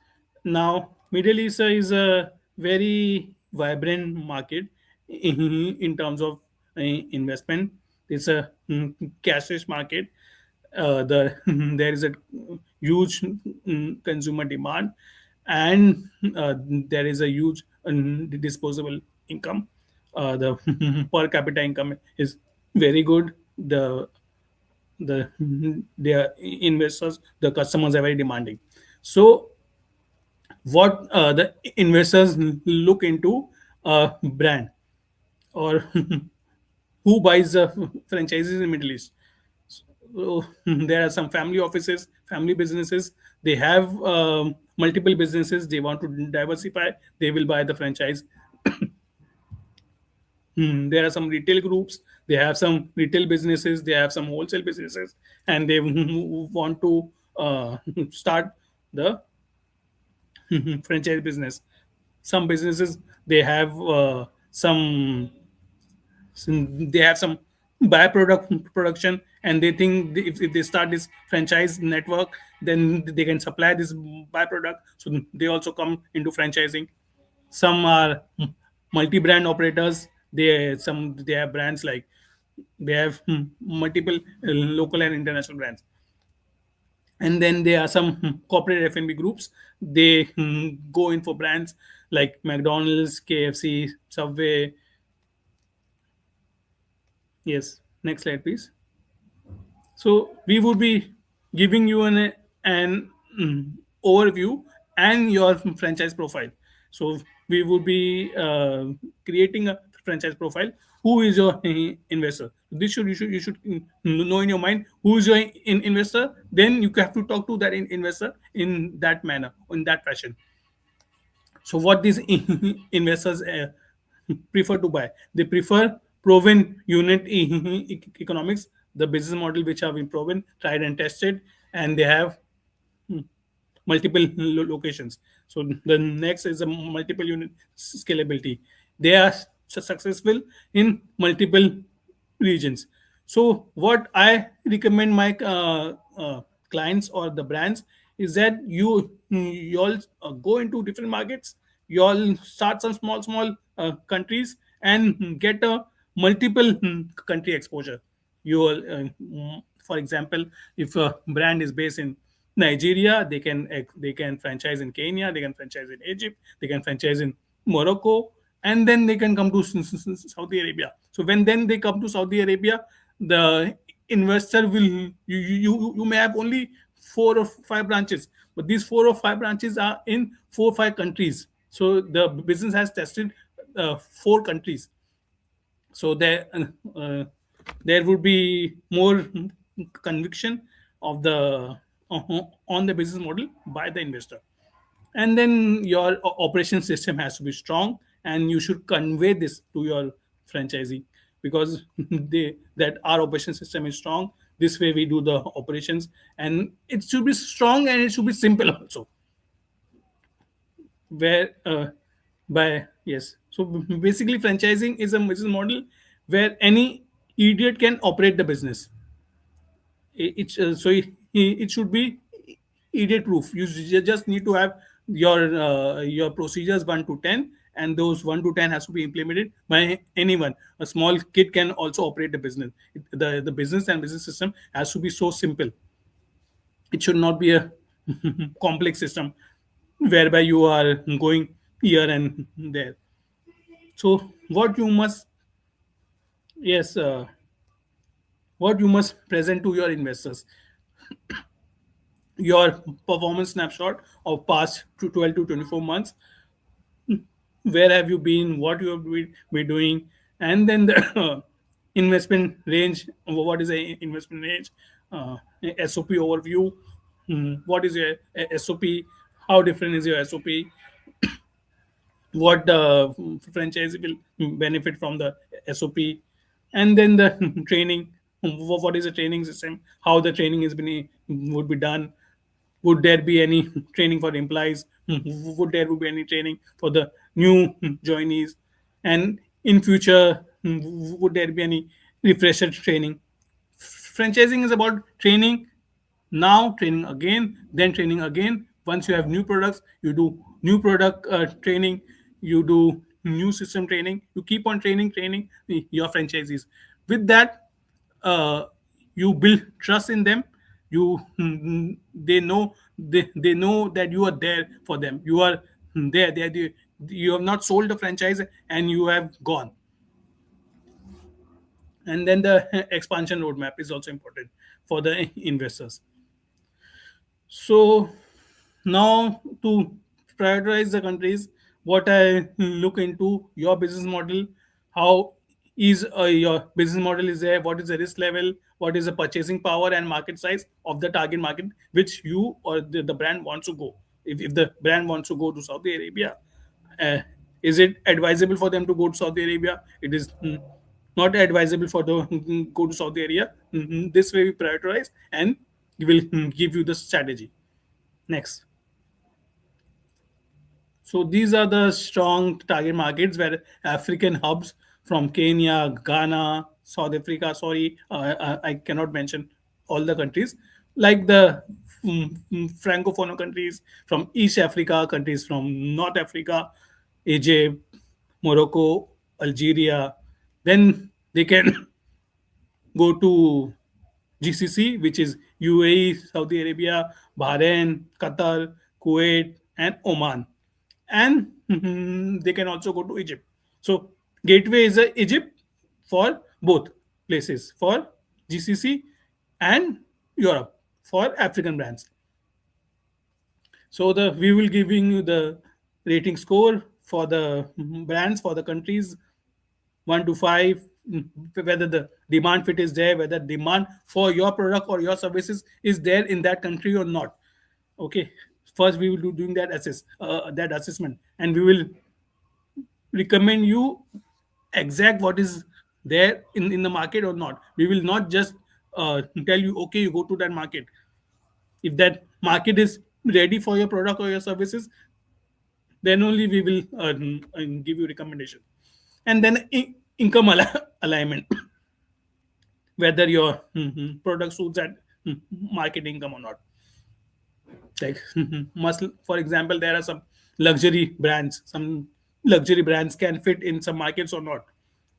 now Middle East is a very vibrant market in terms of investment. It's a cash-rich market. There is a huge consumer demand, and there is a huge disposable income. The per capita income is very good. Their investors, the customers are very demanding. So what the investors look into a brand, or who buys the franchises in Middle East. So, there are some family offices, family businesses. They have multiple businesses. They want to diversify. They will buy the franchise. There are some retail groups. They have some retail businesses. They have some wholesale businesses, and they want to start the franchise business. Some businesses, they have they have some byproduct production, and they think if they start this franchise network, then they can supply this byproduct. So they also come into franchising. Some are multi-brand operators. They have brands like, they have multiple local and international brands. And then there are some corporate F&B groups. They go in for brands like McDonald's, KFC, Subway. Yes, next slide please. So we would be giving you an overview and your franchise profile. So we would be creating a franchise profile. Who is your investor? This should you should know in your mind who is your investor. Then you have to talk to that investor in that manner, in that fashion. So what these investors prefer to buy? They prefer proven unit economics, the business model which have been proven, tried and tested, and they have multiple locations. So the next is a multiple unit scalability. They are successful in multiple regions. So what I recommend my clients or the brands is that you all go into different markets. You all start some small countries and get a multiple country exposure. You all, for example, if a brand is based in Nigeria, they can franchise in Kenya, they can franchise in Egypt, they can franchise in Morocco, and then they can come to Saudi Arabia. So when then they come to Saudi Arabia, the investor will, you may have only 4 or 5 branches, but these 4 or 5 branches are in 4 or 5 countries. So the business has tested 4 countries. So there would be more conviction of the on the business model by the investor. And then your operation system has to be strong, and you should convey this to your franchisee, because that our operation system is strong. This way we do the operations, and it should be strong and it should be simple also. Where by yes, so basically franchising is a business model where any idiot can operate the business. It should be idiot proof. You just need to have your procedures 1 to 10, and those 1 to 10 has to be implemented by anyone. A small kid can also operate the business. The business and business system has to be so simple. It should not be a complex system whereby you are going here and there. So what you must, yes, what you must present to your investors: your performance snapshot of past 12 to 24 months. Where have you been, what you have been doing, and then the investment range. What is the investment range? SOP overview. What is your SOP? How different is your SOP? what the franchise will benefit from the SOP, and then the training. What is the training system? How the training is been would be done? Would there be any training for employees? Would there be any training for the new joinees? And in future, would there be any refresher training? Franchising is about training now, training again, then training again. Once you have new products, you do new product training, you do new system training, you keep on training your franchisees. With that, uh, you build trust in them. You they know that you are there for them. You are there. You have not sold the franchise and you have gone. And then the expansion roadmap is also important for the investors. So now to prioritize the countries, what I look into your business model, how is your business model is there, what is the risk level, what is the purchasing power and market size of the target market which you or the brand wants to go. If the brand wants to go to Saudi Arabia, uh, is it advisable for them to go to Saudi Arabia? It is not advisable for the go to Saudi Arabia. This way we prioritize and we will give you the strategy. Next. So these are the strong target markets where African hubs from Kenya, Ghana, South Africa. Sorry, I cannot mention all the countries, like the francophone countries from East Africa, countries from North Africa, Egypt, Morocco, Algeria. Then they can go to GCC, which is UAE, Saudi Arabia, Bahrain, Qatar, Kuwait, and Oman. And they can also go to Egypt. So, gateway is Egypt for both places, for GCC and Europe for African brands. So, the we will giving you the rating score for the brands for the countries 1 to 5, whether the demand fit is there, whether demand for your product or your services is there in that country or not. Okay, first we will do doing that assessment, and we will recommend you exact what is there in the market or not. We will not just tell you okay you go to that market. If that market is ready for your product or your services, then only we will give you recommendation. And then income alignment, whether your product suits that market income or not. Like must, for example, there are some luxury brands can fit in some markets or not.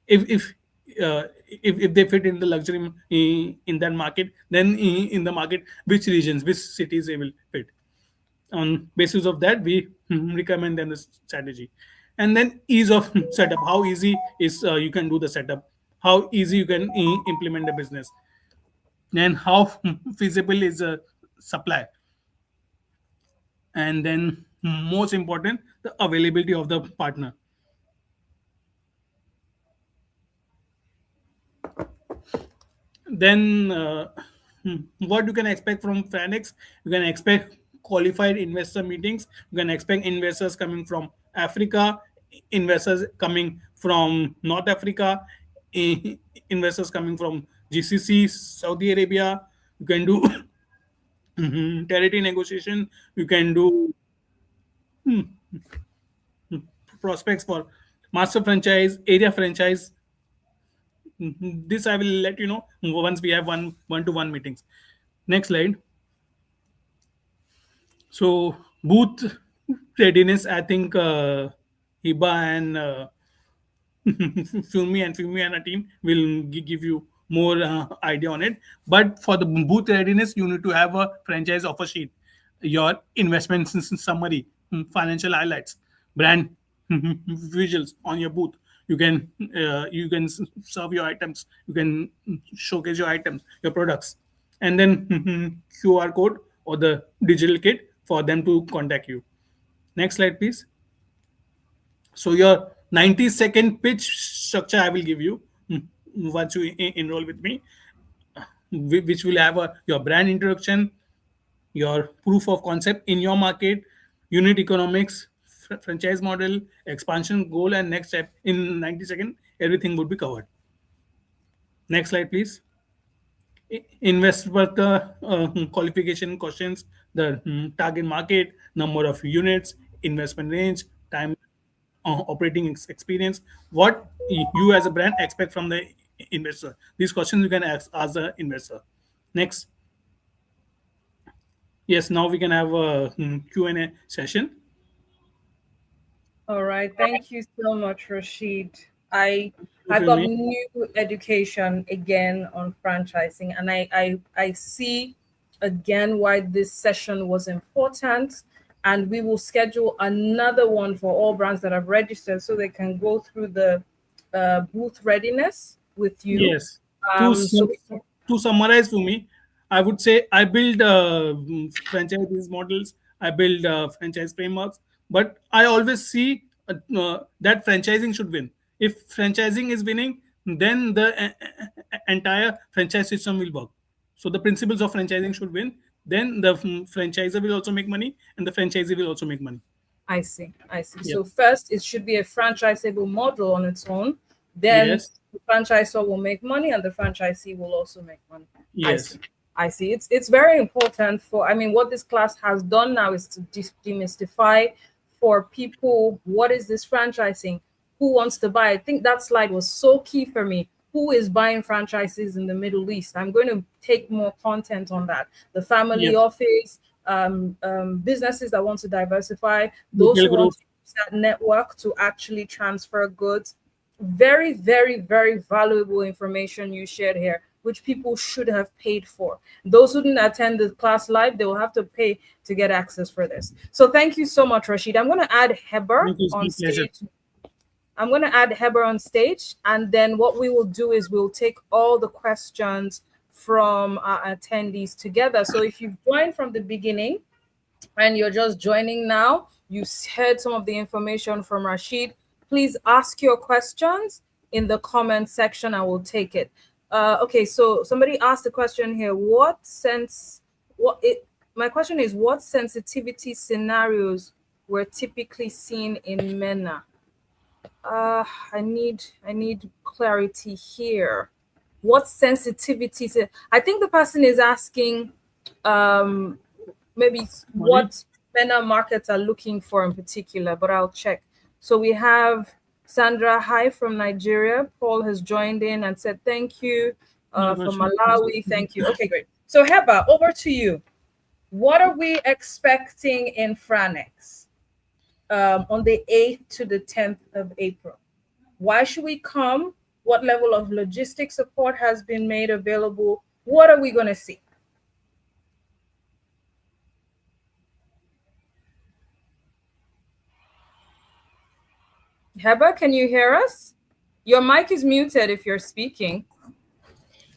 If uh, if if they fit in the luxury in that market, then in the market which regions, which cities they will fit. On basis of that we recommend them the strategy. And then ease of setup, how easy is you can do the setup, how easy you can implement the business, and how feasible is the supply. And then most important, the availability of the partner. Then what you can expect from Franex? You can expect qualified investor meetings. You can expect investors coming from Africa, investors coming from North Africa, eh, investors coming from GCC, Saudi Arabia. You can do territory negotiation. You can do prospects for master franchise, area franchise. This I will let you know once we have one-to-one meetings. Next slide. So booth readiness, I think Hiba and Fumi and a team will give you more idea on it. But for the booth readiness, you need to have a franchise offer sheet, your investments summary, financial highlights, brand visuals on your booth. You can serve your items. You can showcase your items, your products, and then QR code or the digital kit for them to contact you. Next slide, please. So your 90-second pitch structure I will give you once you enroll with me, which will have your brand introduction, your proof of concept in your market, unit economics, franchise model, expansion goal, and next step in 90 seconds. Everything would be covered. Next slide, please. Investor qualification questions, the target market, number of units, investment range, time, operating experience, what you as a brand expect from the investor. These questions you can ask the investor. Next. Yes, now we can have a Q&A session. All right. Thank you so much, Rashid. I You I feel got me? new education again on franchising, and I see again why this session was important. And we will schedule another one for all brands that have registered so they can go through the booth readiness with you. Yes. To So we can, to summarize for me, I would say I build franchise business models. I build franchise frameworks, but I always see that franchising should win. If franchising is winning, then the entire franchise system will work. So the principles of franchising should win. Then the franchisor will also make money, and the franchisee will also make money. I see. I see. Yep. So first, it should be a franchisable model on its own. Then Yes. the franchisor will make money, and the franchisee will also make money. I see. Yes. I see. It's very important for. I mean, what this class has done now is to demystify for people what is this franchising, who wants to buy. I think that slide was so key for me. Who is buying franchises in the Middle East? I'm going to take more content on that. The family Yep. office, businesses that want to diversify, those Retail who want group. to use that network to actually transfer goods. Very, very, very valuable information you shared here, which people should have paid for. Those who didn't attend the class live, they will have to pay to get access for this. So thank you so much, Rashid. I'm going to add Heber Thank you. It's on my pleasure. stage. I'm going to add Heber on stage, and then what we will do is we'll take all the questions from our attendees together. So if you've joined from the beginning and you're just joining now, you heard some of the information from Rashid. Please ask your questions in the comment section. I will take it. Okay, so somebody asked the question here. My question is, what sensitivity scenarios were typically seen in MENA? I need clarity here. What sensitivities? I think the person is asking maybe what MENA markets are looking for in particular, but I'll check. So we have Sandra Hi from Nigeria. Paul has joined in and said thank you. From Malawi, thank you. Okay, great. So Heba, over to you. What are we expecting in Franex on the 8th to the 10th of April? Why should we come? What level of logistic support has been made available? What are we going to see? Heba, can you hear us? Your mic is muted if you're speaking.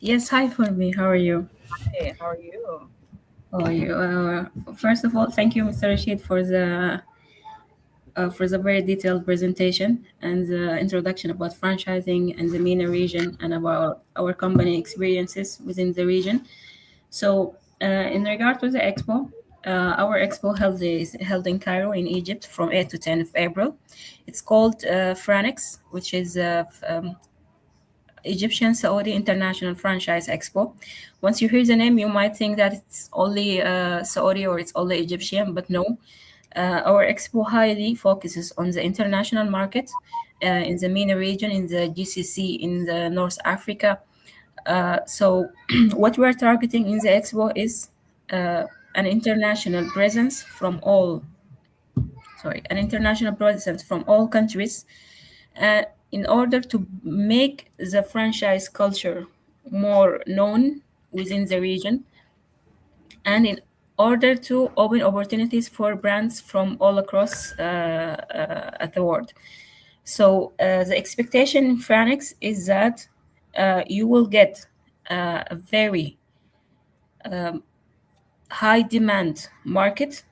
Yes, hi for me. How are you? Hey, how are you? How are you? First of all, thank you, Mr. Rashid, for the very detailed presentation and the introduction about franchising and the MENA region and about our company experiences within the region. So, in regard to the expo, our expo is held in Cairo, in Egypt, from 8 to 10 of April. It's called Franex, which is Egyptian Saudi International Franchise Expo. Once you hear the name, you might think that it's only Saudi or it's only Egyptian, but no. Our expo highly focuses on the international market in the MENA region, in the GCC, in the North Africa. So what we're targeting in the expo is an international presence from all countries in order to make the franchise culture more known within the region, and in order to open opportunities for brands from all across the world. So the expectation in Franex is that you will get a very high demand market,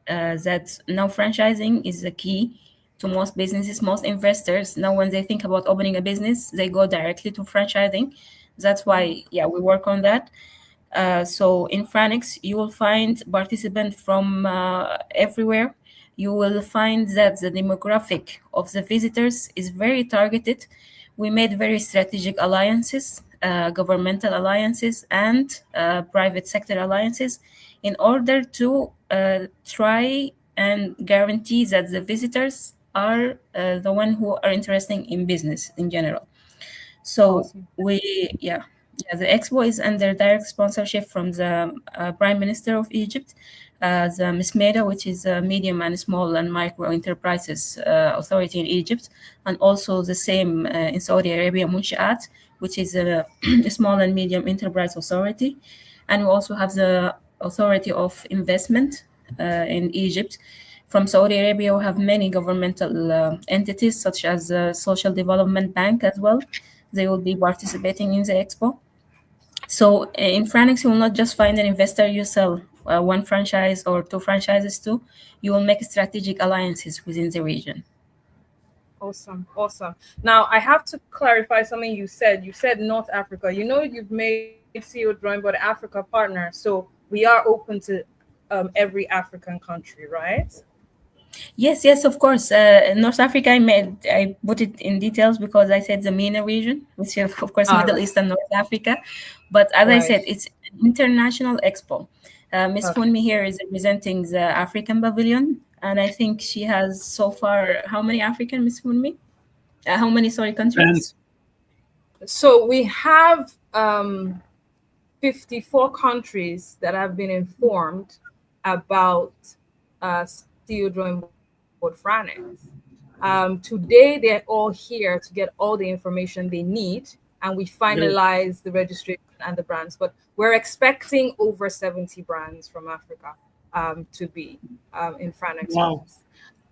that now franchising is the key to most businesses, most investors. Now when they think about opening a business, they go directly to franchising. That's why, yeah, we work on that. So in Franex, you will find participants from everywhere. you will find that the demographic of the visitors is very targeted. We made very strategic alliances, governmental alliances, and private sector alliances in order to try and guarantee that the visitors are the one who are interested in business in general. So Awesome. the expo is under direct sponsorship from the Prime Minister of Egypt, the MISMEDA, which is a medium and small and micro enterprises authority in Egypt, and also the same in Saudi Arabia, Munshaat, which is a small and medium enterprise authority, and we also have the Authority of Investment in Egypt. From Saudi Arabia, we have many governmental entities such as the Social Development Bank as well. They will be participating in the expo. So in Franex, you will not just find an investor you sell one franchise or two franchises to. You will make strategic alliances within the region. Awesome. Awesome. Now, I have to clarify something you said. You said North Africa. You know, you've made CEO Drawing Board Africa partner. So we are open to every African country, right? Yes, of course. North Africa, I put it in details because I said the MENA region, which is of course Middle Right. East and North Africa. But as I Right. said, it's an international expo. Miss Okay. Funmi here is representing the African pavilion, and I think she has so far how many African, Miss Funmi? How many, sorry, countries? France. So we have 54 countries that have been informed about CEO Drawing Board Franex. Today, they're all here to get all the information they need, and we finalize the registration and the brands. But we're expecting over 70 brands from Africa to be in Franex. Wow.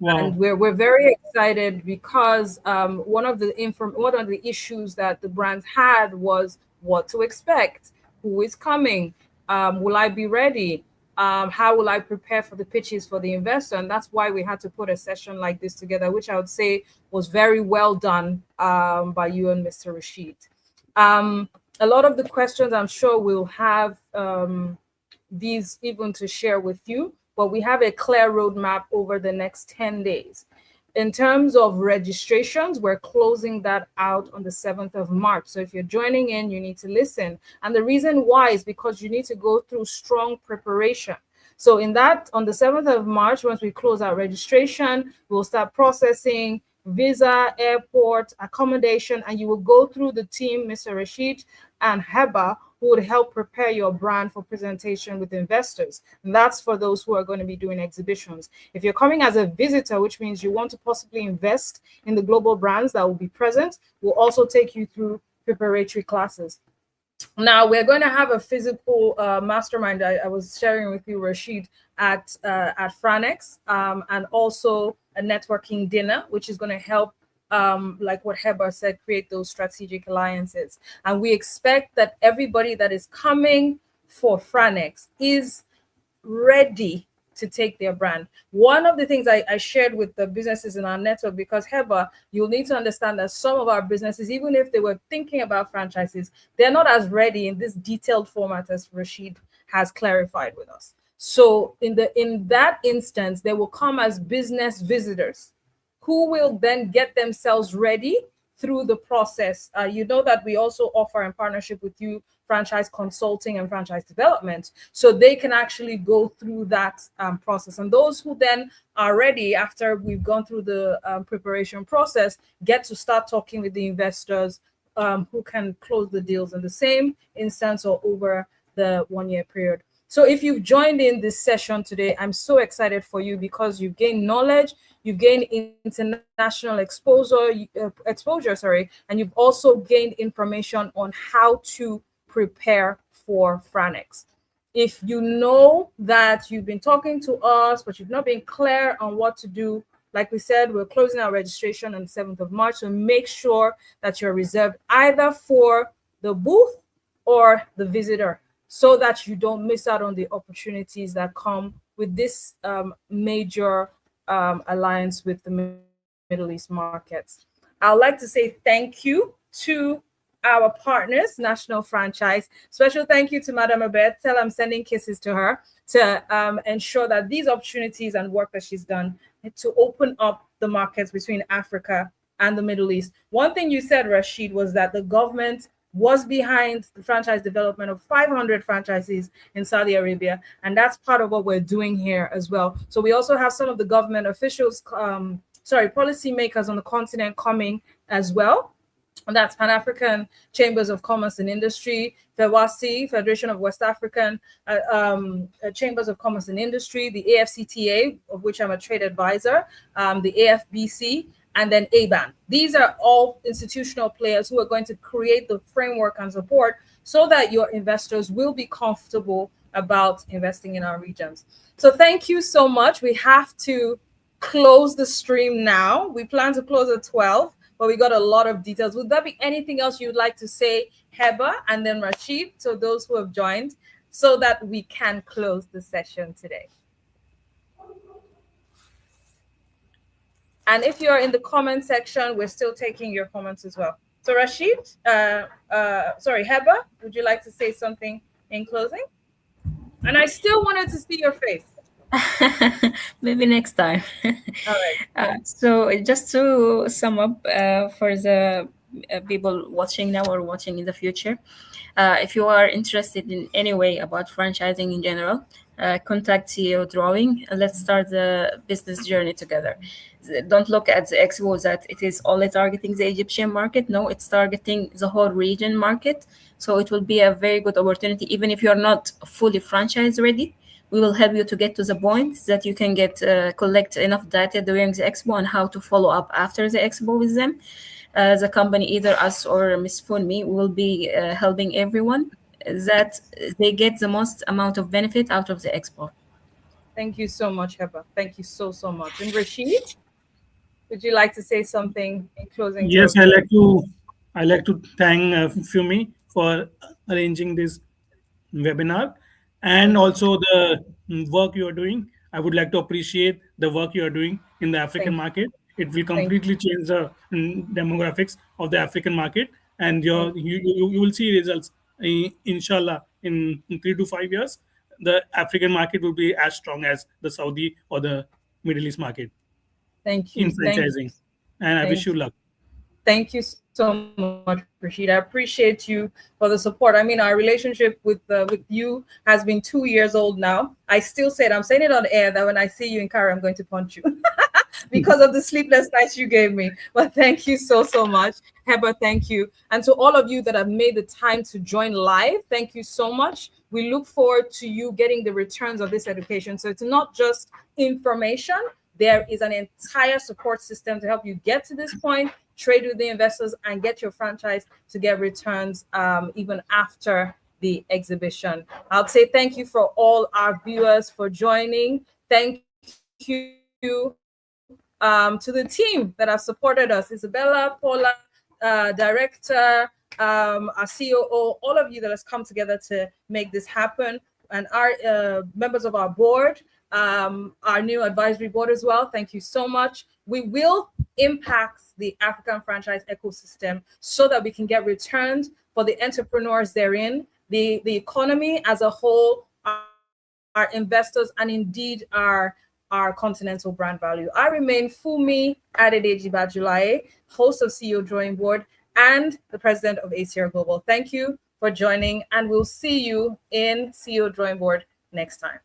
And Wow. we're very excited because one of the issues that the brands had was what to expect, who is coming, will I be ready, how will I prepare for the pitches for the investor, and that's why we had to put a session like this together, which I would say was very well done by you and Mr. Rashid. A lot of the questions I'm sure we'll have these even to share with you, but we have a clear roadmap over the next 10 days. In terms of registrations, we're closing that out on the 7th of March. So if you're joining in, you need to listen. And the reason why is because you need to go through strong preparation. So on the 7th of March, once we close our registration, we'll start processing visa, airport, accommodation, and you will go through the team, Mr. Rashid and Heba, who would help prepare your brand for presentation with investors. And that's for those who are going to be doing exhibitions. If you're coming as a visitor, which means you want to possibly invest in the global brands that will be present, we'll also take you through preparatory classes. Now we're going to have a physical mastermind. I was sharing with you, Rashid, at Franex, and also a networking dinner, which is going to help, like what Heber said, create those strategic alliances. And we expect that everybody that is coming for Franex is ready to take their brand. One of the things I shared with the businesses in our network, because Heber, you'll need to understand that some of our businesses, even if they were thinking about franchises, they're not as ready in this detailed format as Rashid has clarified with us. So in that instance, they will come as business visitors who will then get themselves ready through the process. You know that we also offer in partnership with you franchise consulting and franchise development, so they can actually go through that process. And those who then are ready after we've gone through the preparation process get to start talking with the investors who can close the deals in the same instance or over the 1 year period. So if you've joined in this session today, I'm so excited for you because you've gained knowledge, you've gained international exposure, and you've also gained information on how to prepare for Franex. If you know that you've been talking to us, but you've not been clear on what to do, like we said, we're closing our registration on the 7th of March. So make sure that you're reserved either for the booth or the visitor, so that you don't miss out on the opportunities that come with this major alliance with the Middle East markets. I'd like to say thank you to our partners, National Franchise. Special thank you to Madam Abed. Tell I'm sending kisses to her to ensure that these opportunities and work that she's done to open up the markets between Africa and the Middle East. One thing you said, Rashid, was that the government was behind the franchise development of 500 franchises in Saudi Arabia. And that's part of what we're doing here as well. So we also have some of the government officials, policymakers on the continent coming as well. And that's Pan-African Chambers of Commerce and Industry, FEWASI, Federation of West African Chambers of Commerce and Industry, the AFCTA, of which I'm a trade advisor, the AFBC, and then ABAN. These are all institutional players who are going to create the framework and support so that your investors will be comfortable about investing in our regions. So thank you so much. We have to close the stream now. We plan to close at 12. But we got a lot of details. Would there be anything else you'd like to say, Heba, and then Rashid, to those who have joined, so that we can close the session today? And if you're in the comment section, we're still taking your comments as well. So Rashid, Heba, would you like to say something in closing? And I still wanted to see your face. Maybe next time. All right. So just to sum up for the people watching now or watching in the future, if you are interested in any way about franchising in general, contact CEO Drawing. Let's start the business journey together. Don't look at the expo that it is only targeting the Egyptian market. No, it's targeting the whole region market. So it will be a very good opportunity, even if you're not fully franchise ready. We will help you to get to the point that you can collect enough data during the expo on how to follow up after the expo with them. The company, either us or Ms. Funmi, will be helping everyone that they get the most amount of benefit out of the expo. Thank you so much, Heba. Thank you so much. And Rashid, would you like to say something in closing? Yes, I like to thank Fumi for arranging this webinar, and also the work you are doing. I would like to appreciate the work you are doing in the African market. It will completely change the demographics of the African market, and you will see results. Inshallah, in 3 to 5 years, the African market will be as strong as the Saudi or the Middle East market. Thank you. In franchising. And I wish you luck. Thank you so much, Rashid. I appreciate you for the support. I mean, our relationship with you has been 2 years old now. I still said, I'm saying it on air, that when I see you in Cairo, I'm going to punch you because of the sleepless nights you gave me. But thank you so much. Heba, thank you. And to all of you that have made the time to join live, thank you so much. We look forward to you getting the returns of this education. So it's not just information. There is an entire support system to help you get to this point, trade with the investors, and get your franchise to get returns even after the exhibition. I'll say thank you for all our viewers for joining. Thank you to the team that have supported us, Isabella, Paula, director, our COO, all of you that has come together to make this happen, and our members of our board, our new advisory board as well. Thank you so much. We will impact the African franchise ecosystem so that we can get returns for the entrepreneurs therein, the economy as a whole, our investors, and indeed our continental brand value. I remain Fumi Adedeji Bajulaye, host of CEO Drawing Board and the president of ACR Global. Thank you for joining, and we'll see you in CEO Drawing Board next time.